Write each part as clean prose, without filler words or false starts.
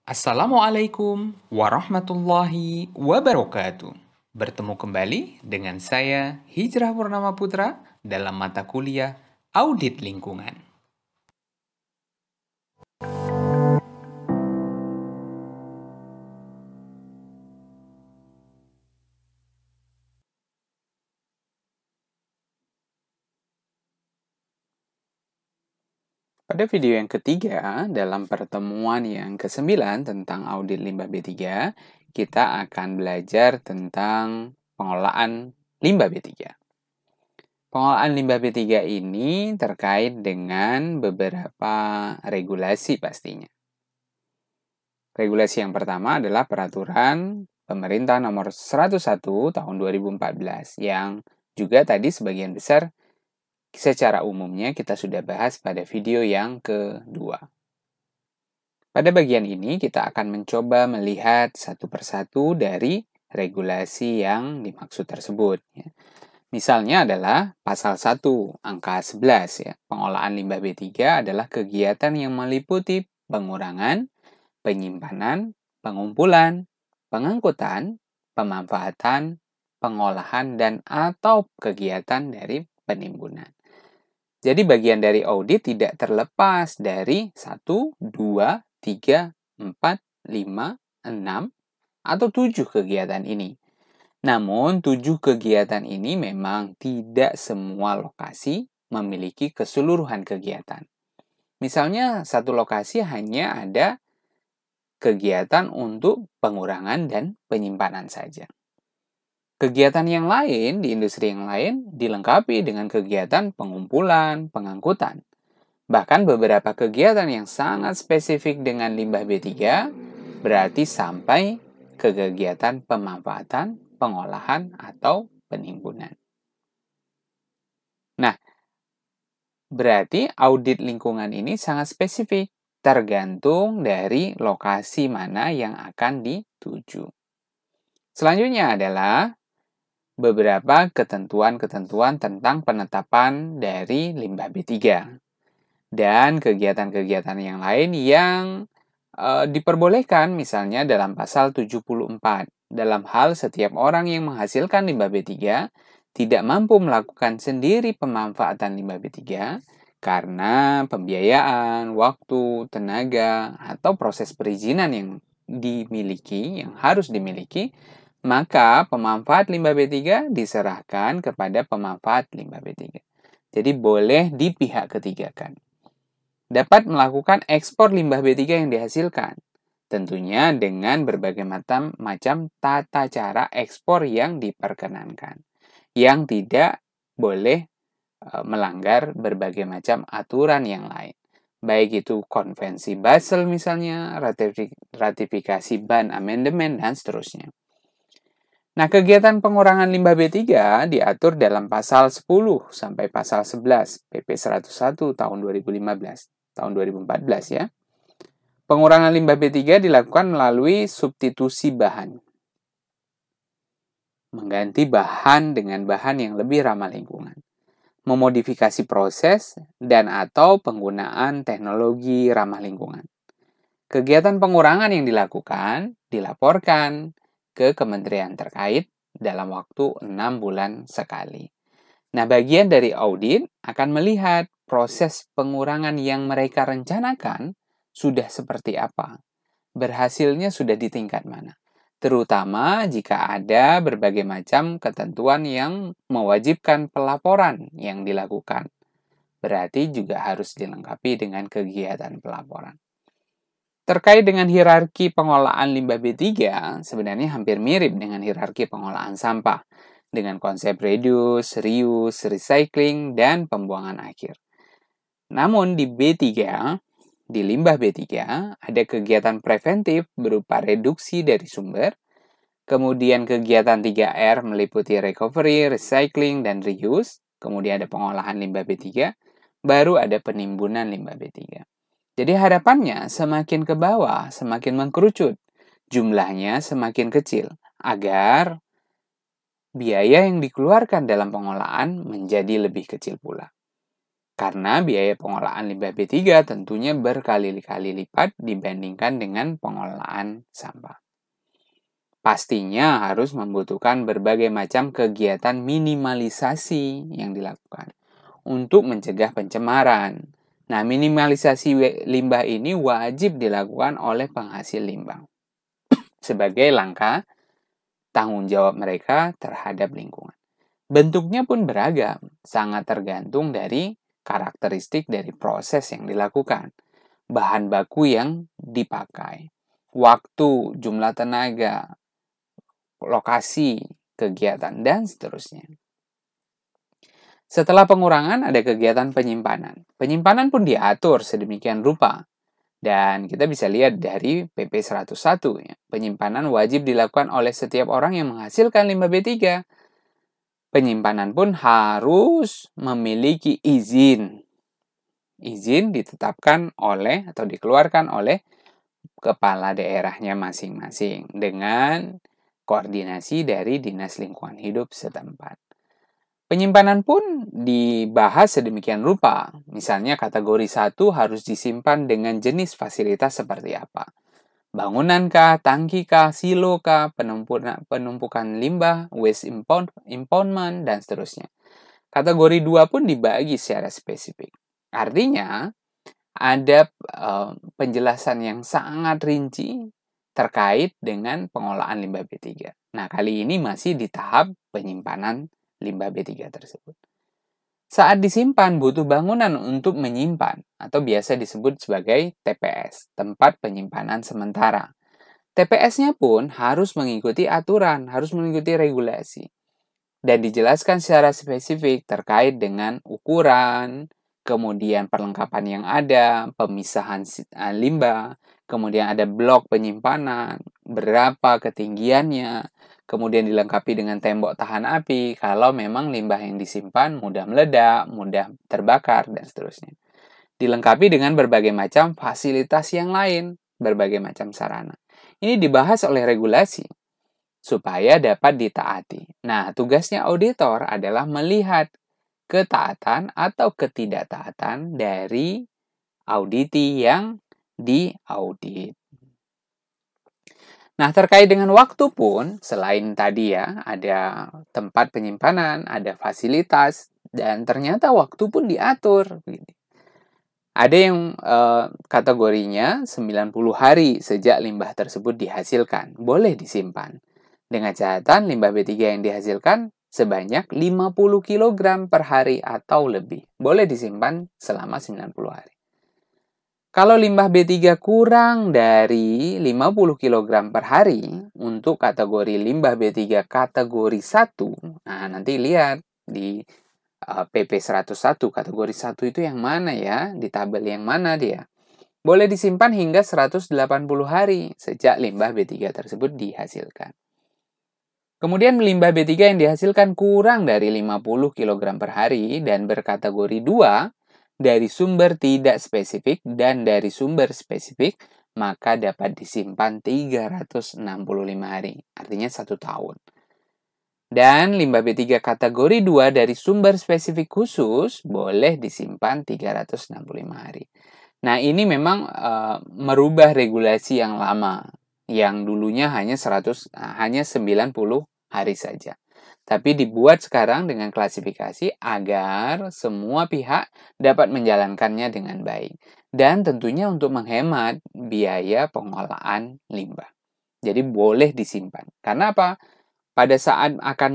Assalamualaikum warahmatullahi wabarakatuh. Bertemu kembali dengan saya Hijrah Purnama Putra dalam mata kuliah Audit Lingkungan. Pada video yang ketiga, dalam pertemuan yang ke-9 tentang audit limbah B3, kita akan belajar tentang pengolahan limbah B3. Pengolahan limbah B3 ini terkait dengan beberapa regulasi pastinya. Regulasi yang pertama adalah peraturan pemerintah nomor 101 tahun 2014 yang juga tadi sebagian besar secara umumnya kita sudah bahas pada video yang kedua. Pada bagian ini kita akan mencoba melihat satu persatu dari regulasi yang dimaksud tersebut. Misalnya adalah pasal 1 angka 11 ya. Pengolahan limbah B3 adalah kegiatan yang meliputi pengurangan, penyimpanan, pengumpulan, pengangkutan, pemanfaatan, pengolahan, dan atau kegiatan dari penimbunan. Jadi bagian dari audit tidak terlepas dari 1, 2, 3, 4, 5, 6, atau 7 kegiatan ini. Namun 7 kegiatan ini memang tidak semua lokasi memiliki keseluruhan kegiatan. Misalnya satu lokasi hanya ada kegiatan untuk pengurangan dan penyimpanan saja. Kegiatan yang lain di industri yang lain dilengkapi dengan kegiatan pengumpulan, pengangkutan. Bahkan beberapa kegiatan yang sangat spesifik dengan limbah B3 berarti sampai ke kegiatan pemanfaatan, pengolahan, atau penimbunan. Nah, berarti audit lingkungan ini sangat spesifik, tergantung dari lokasi mana yang akan dituju. Selanjutnya adalah beberapa ketentuan-ketentuan tentang penetapan dari limbah B3 dan kegiatan-kegiatan yang lain yang diperbolehkan misalnya dalam pasal 74 dalam hal setiap orang yang menghasilkan limbah B3 tidak mampu melakukan sendiri pemanfaatan limbah B3 karena pembiayaan, waktu, tenaga, atau proses perizinan yang harus dimiliki, maka pemanfaat limbah B3 diserahkan kepada pemanfaat limbah B3. Jadi boleh di pihak ketigakan. Dapat melakukan ekspor limbah B3 yang dihasilkan. Tentunya dengan berbagai macam tata cara ekspor yang diperkenankan. Yang tidak boleh melanggar berbagai macam aturan yang lain. Baik itu konvensi Basel misalnya, ratifikasi BAN Amendment, dan seterusnya. Nah, kegiatan pengurangan limbah B3 diatur dalam pasal 10 sampai pasal 11 PP 101 tahun 2015, tahun 2014 ya. Pengurangan limbah B3 dilakukan melalui substitusi bahan. Mengganti bahan dengan bahan yang lebih ramah lingkungan. Memodifikasi proses dan atau penggunaan teknologi ramah lingkungan. Kegiatan pengurangan yang dilaporkan ke kementerian terkait dalam waktu 6 bulan sekali. Nah, bagian dari audit akan melihat proses pengurangan yang mereka rencanakan sudah seperti apa. Berhasilnya sudah di tingkat mana. Terutama jika ada berbagai macam ketentuan yang mewajibkan pelaporan yang dilakukan. Berarti juga harus dilengkapi dengan kegiatan pelaporan. Terkait dengan hierarki pengolahan limbah B3, sebenarnya hampir mirip dengan hierarki pengolahan sampah, dengan konsep reduce, reuse, recycling, dan pembuangan akhir. Namun di B3, di limbah B3, ada kegiatan preventif berupa reduksi dari sumber, kemudian kegiatan 3R meliputi recovery, recycling, dan reuse, kemudian ada pengolahan limbah B3, baru ada penimbunan limbah B3. Jadi harapannya semakin ke bawah, semakin mengkerucut, jumlahnya semakin kecil, agar biaya yang dikeluarkan dalam pengolahan menjadi lebih kecil pula. Karena biaya pengolahan limbah B3 tentunya berkali-kali lipat dibandingkan dengan pengolahan sampah. Pastinya harus membutuhkan berbagai macam kegiatan minimalisasi yang dilakukan untuk mencegah pencemaran. Nah, minimalisasi limbah ini wajib dilakukan oleh penghasil limbah sebagai langkah tanggung jawab mereka terhadap lingkungan. Bentuknya pun beragam, sangat tergantung dari karakteristik dari proses yang dilakukan, bahan baku yang dipakai, waktu, jumlah tenaga, lokasi, kegiatan, dan seterusnya. Setelah pengurangan, ada kegiatan penyimpanan. Penyimpanan pun diatur sedemikian rupa. Dan kita bisa lihat dari PP 101, ya. Penyimpanan wajib dilakukan oleh setiap orang yang menghasilkan limbah B3. Penyimpanan pun harus memiliki izin. Izin ditetapkan oleh atau dikeluarkan oleh kepala daerahnya masing-masing dengan koordinasi dari Dinas Lingkungan Hidup setempat. Penyimpanan pun dibahas sedemikian rupa. Misalnya kategori 1 harus disimpan dengan jenis fasilitas seperti apa. Bangunankah, tangkikah, silokah, penumpukan limbah, waste impoundment, dan seterusnya. Kategori 2 pun dibagi secara spesifik. Artinya, ada penjelasan yang sangat rinci terkait dengan pengolahan limbah B3. Nah, kali ini masih di tahap penyimpanan limbah B3 tersebut. Saat disimpan, butuh bangunan untuk menyimpan atau biasa disebut sebagai TPS, tempat penyimpanan sementara. TPS-nya pun harus mengikuti aturan, harus mengikuti regulasi. Dan dijelaskan secara spesifik terkait dengan ukuran, kemudian perlengkapan yang ada, pemisahan limbah, kemudian ada blok penyimpanan, berapa ketinggiannya, kemudian dilengkapi dengan tembok tahan api kalau memang limbah yang disimpan mudah meledak, mudah terbakar, dan seterusnya. Dilengkapi dengan berbagai macam fasilitas yang lain, berbagai macam sarana. Ini dibahas oleh regulasi supaya dapat ditaati. Nah, tugasnya auditor adalah melihat ketaatan atau ketidaktaatan dari auditi yang diaudit. Nah, terkait dengan waktu pun, selain tadi ya, ada tempat penyimpanan, ada fasilitas, dan ternyata waktu pun diatur. Ada yang kategorinya 90 hari sejak limbah tersebut dihasilkan, boleh disimpan. Dengan catatan limbah B3 yang dihasilkan sebanyak 50 kg per hari atau lebih. Boleh disimpan selama 90 hari. Kalau limbah B3 kurang dari 50 kg per hari untuk kategori limbah B3 kategori 1, nah nanti lihat di PP 101 kategori 1 itu yang mana ya? Di tabel yang mana dia? Boleh disimpan hingga 180 hari sejak limbah B3 tersebut dihasilkan. Kemudian limbah B3 yang dihasilkan kurang dari 50 kg per hari dan berkategori 2 dari sumber tidak spesifik dan dari sumber spesifik, maka dapat disimpan 365 hari, artinya 1 tahun. Dan limbah B3 kategori 2 dari sumber spesifik khusus boleh disimpan 365 hari. Nah, ini memang merubah regulasi yang lama, yang dulunya hanya 90 hari saja. Tapi dibuat sekarang dengan klasifikasi agar semua pihak dapat menjalankannya dengan baik. Dan tentunya untuk menghemat biaya pengolahan limbah. Jadi boleh disimpan. Karena apa? Pada saat akan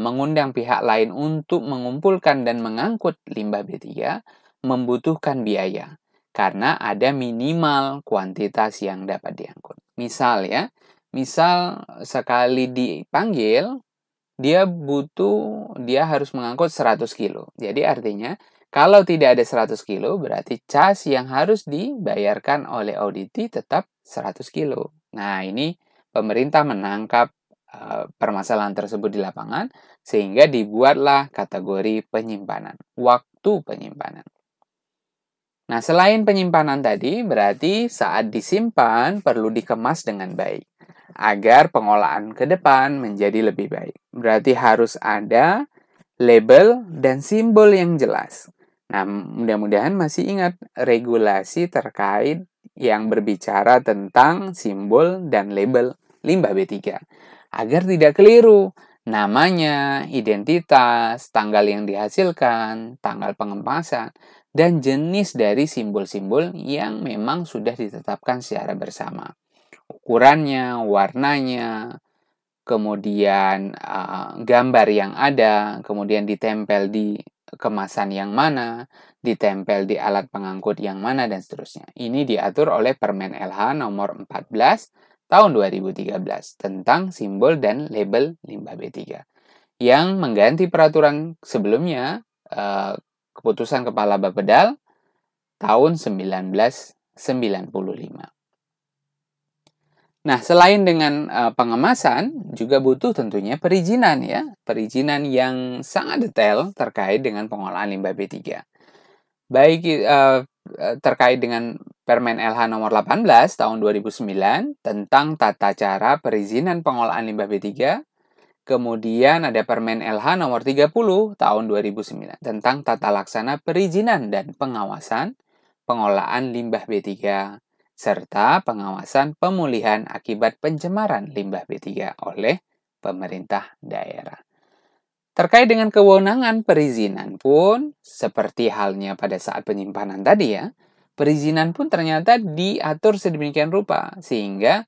mengundang pihak lain untuk mengumpulkan dan mengangkut limbah B3, membutuhkan biaya. Karena ada minimal kuantitas yang dapat diangkut. Misal sekali dipanggil, dia harus mengangkut 100 kilo. Jadi artinya, kalau tidak ada 100 kilo, berarti cas yang harus dibayarkan oleh auditi tetap 100 kilo. Nah, ini pemerintah menangkap permasalahan tersebut di lapangan, sehingga dibuatlah kategori penyimpanan, waktu penyimpanan. Nah, selain penyimpanan tadi, berarti saat disimpan perlu dikemas dengan baik, agar pengolahan ke depan menjadi lebih baik. Berarti harus ada label dan simbol yang jelas. Nah, mudah-mudahan masih ingat regulasi terkait yang berbicara tentang simbol dan label limbah B3. Agar tidak keliru, namanya, identitas, tanggal yang dihasilkan, tanggal pengemasan, dan jenis dari simbol-simbol yang memang sudah ditetapkan secara bersama. Ukurannya, warnanya, kemudian gambar yang ada, kemudian ditempel di kemasan yang mana, ditempel di alat pengangkut yang mana, dan seterusnya. Ini diatur oleh Permen LH nomor 14 tahun 2013 tentang simbol dan label limbah B3 yang mengganti peraturan sebelumnya, Keputusan Kepala Bapedal tahun 1995. Nah, selain dengan pengemasan, juga butuh tentunya perizinan ya. Perizinan yang sangat detail terkait dengan pengolahan limbah B3. Baik terkait dengan Permen LH nomor 18 tahun 2009 tentang tata cara perizinan pengolahan limbah B3. Kemudian ada Permen LH nomor 30 tahun 2009 tentang tata laksana perizinan dan pengawasan pengolahan limbah B3 serta pengawasan pemulihan akibat pencemaran limbah B3 oleh pemerintah daerah. Terkait dengan kewenangan perizinan pun, seperti halnya pada saat penyimpanan tadi ya, perizinan pun ternyata diatur sedemikian rupa, sehingga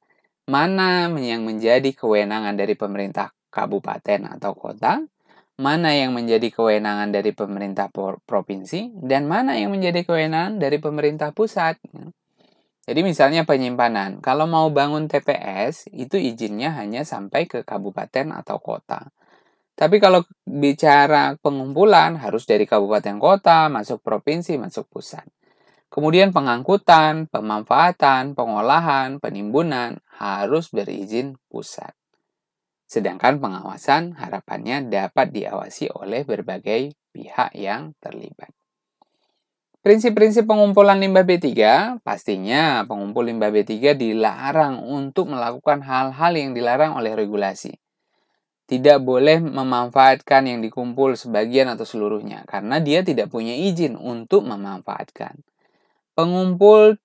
mana yang menjadi kewenangan dari pemerintah kabupaten atau kota, mana yang menjadi kewenangan dari pemerintah provinsi, dan mana yang menjadi kewenangan dari pemerintah pusat. Jadi misalnya penyimpanan, kalau mau bangun TPS, itu izinnya hanya sampai ke kabupaten atau kota. Tapi kalau bicara pengumpulan, harus dari kabupaten kota, masuk provinsi, masuk pusat. Kemudian pengangkutan, pemanfaatan, pengolahan, penimbunan, harus berizin pusat. Sedangkan pengawasan harapannya dapat diawasi oleh berbagai pihak yang terlibat. Prinsip-prinsip pengumpulan limbah B3, pastinya pengumpul limbah B3 dilarang untuk melakukan hal-hal yang dilarang oleh regulasi. Tidak boleh memanfaatkan yang dikumpul sebagian atau seluruhnya, karena dia tidak punya izin untuk memanfaatkan. Pengumpul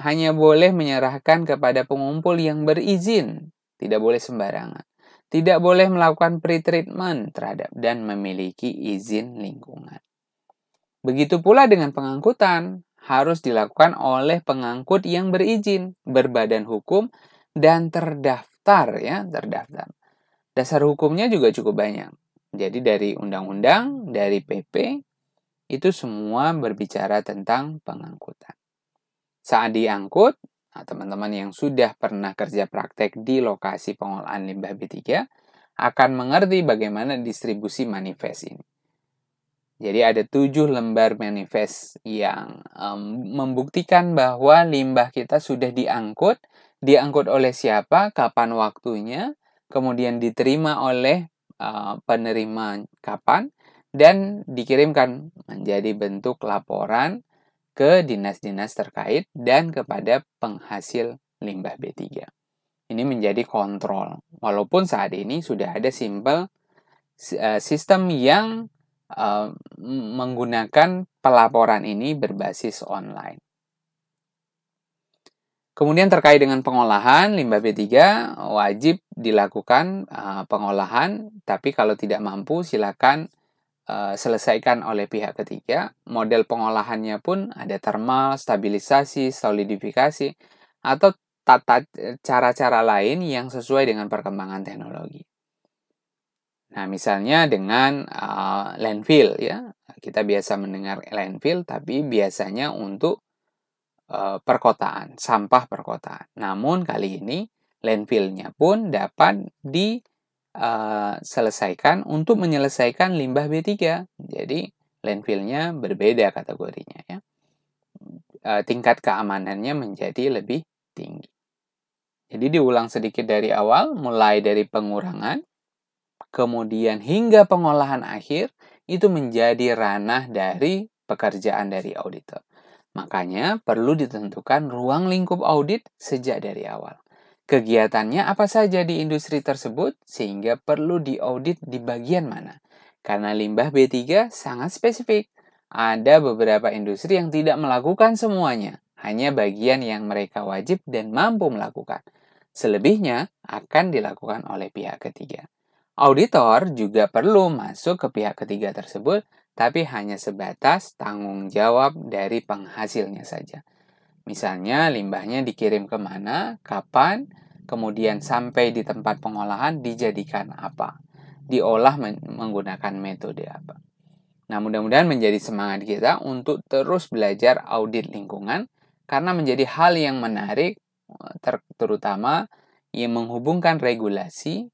hanya boleh menyerahkan kepada pengumpul yang berizin, tidak boleh sembarangan. Tidak boleh melakukan pre-treatment terhadap dan memiliki izin lingkungan. Begitu pula dengan pengangkutan, harus dilakukan oleh pengangkut yang berizin, berbadan hukum, dan terdaftar ya, terdaftar. Dasar hukumnya juga cukup banyak. Jadi dari undang-undang, dari PP, itu semua berbicara tentang pengangkutan. Saat diangkut, nah, teman-teman yang sudah pernah kerja praktek di lokasi pengolahan limbah B3 akan mengerti bagaimana distribusi manifest ini. Jadi ada 7 lembar manifest yang membuktikan bahwa limbah kita sudah diangkut oleh siapa, kapan waktunya, kemudian diterima oleh penerima kapan, dan dikirimkan menjadi bentuk laporan ke dinas-dinas terkait dan kepada penghasil limbah B3. Ini menjadi kontrol. Walaupun saat ini sudah ada sistem yang menggunakan pelaporan ini berbasis online. Kemudian terkait dengan pengolahan limbah B3, wajib dilakukan pengolahan, tapi kalau tidak mampu silakan selesaikan oleh pihak ketiga. Model pengolahannya pun ada thermal, stabilisasi, solidifikasi, atau cara-cara lain yang sesuai dengan perkembangan teknologi. Nah, misalnya dengan landfill ya. Kita biasa mendengar landfill, tapi biasanya untuk perkotaan, sampah perkotaan. Namun kali ini landfill-nya pun dapat diselesaikan untuk menyelesaikan limbah B3. Jadi landfill-nya berbeda kategorinya ya. Tingkat keamanannya menjadi lebih tinggi. Jadi diulang sedikit dari awal, mulai dari pengurangan, kemudian hingga pengolahan akhir, itu menjadi ranah dari pekerjaan dari auditor. Makanya perlu ditentukan ruang lingkup audit sejak dari awal. Kegiatannya apa saja di industri tersebut, sehingga perlu diaudit di bagian mana. Karena limbah B3 sangat spesifik. ada beberapa industri yang tidak melakukan semuanya, hanya bagian yang mereka wajib dan mampu melakukan. Selebihnya akan dilakukan oleh pihak ketiga. Auditor juga perlu masuk ke pihak ketiga tersebut, tapi hanya sebatas tanggung jawab dari penghasilnya saja. Misalnya limbahnya dikirim kemana, kapan, kemudian sampai di tempat pengolahan dijadikan apa, diolah menggunakan metode apa. Nah, mudah-mudahan menjadi semangat kita untuk terus belajar audit lingkungan karena menjadi hal yang menarik, terutama yang menghubungkan regulasi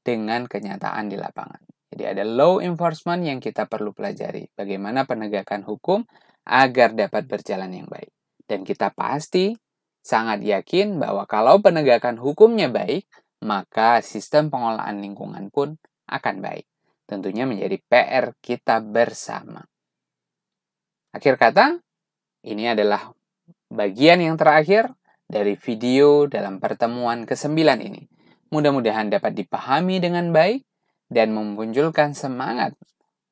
dengan kenyataan di lapangan. Jadi ada law enforcement yang kita perlu pelajari, bagaimana penegakan hukum agar dapat berjalan yang baik. Dan kita pasti sangat yakin bahwa kalau penegakan hukumnya baik, maka sistem pengelolaan lingkungan pun akan baik. Tentunya menjadi PR kita bersama. Akhir kata, ini adalah bagian yang terakhir dari video dalam pertemuan ke-9 ini. Mudah-mudahan dapat dipahami dengan baik dan memunculkan semangat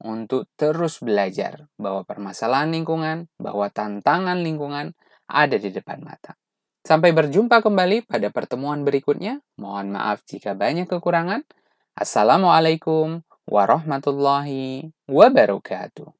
untuk terus belajar bahwa permasalahan lingkungan, bahwa tantangan lingkungan ada di depan mata. Sampai berjumpa kembali pada pertemuan berikutnya. Mohon maaf jika banyak kekurangan. Assalamualaikum warahmatullahi wabarakatuh.